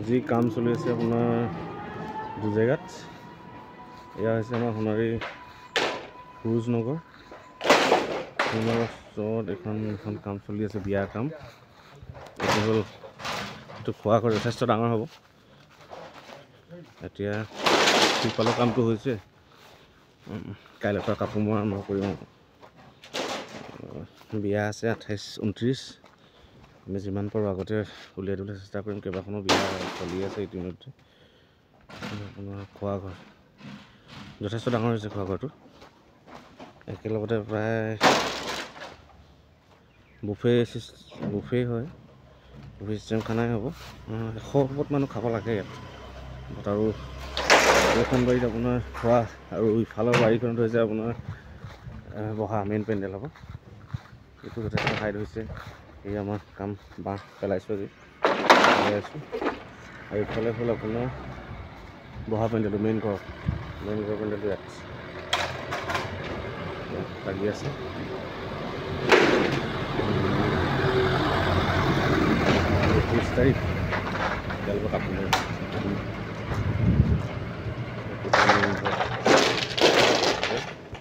যি কাম চলি আছে আপোনাৰ দুজেগাত। এয়া হৈছে আমাৰ সোণাৰী সুৰুজনগৰ ওচৰত এখন কাম চলি আছে, বিয়াৰ কাম। এইটো হ'ল এইটো খোৱা ঘৰ, যথেষ্ট ডাঙৰ হ'ব। এতিয়া তিৰপালৰ কামটো হৈছে, কাইলৈৰ পৰা কাপোৰ মৰা আৰম্ভ কৰিম। বিয়া আছে 28-29। আমি যিমান পাৰোঁ আগতে উলিয়াই দিবলৈ চেষ্টা কৰিম। কেইবাখনো বিয়া চলি আছে ইতিমধ্যে। আপোনাৰ খোৱা ঘৰ যথেষ্ট ডাঙৰ হৈছে। খোৱা ঘৰটো একেলগতে প্ৰায় বুফে হয়, বুফে চিষ্টেম খানাই হ'ব। 100 ওপৰত মানুহ খাব লাগে ইয়াত। আৰু এইখন বাৰীত আপোনাৰ খোৱা, আৰু ইফালৰ বাৰীখনত হৈছে আপোনাৰ বহা মেইন পেণ্ডেল হ'ব। এইটো যথেষ্ট হাইট হৈছে। এই আমাৰ কাম বাঁহ পেলাইছোঁ আজি, আছোঁ। আৰু ইফালে হ'ল আপোনাৰ বহা পেণ্ডেলটো, মেইন ঘৰ পেণ্ডেলটো ইয়াত লাগি আছে। 30 তাৰিখ কাইলৈৰ পৰা কাপোৰ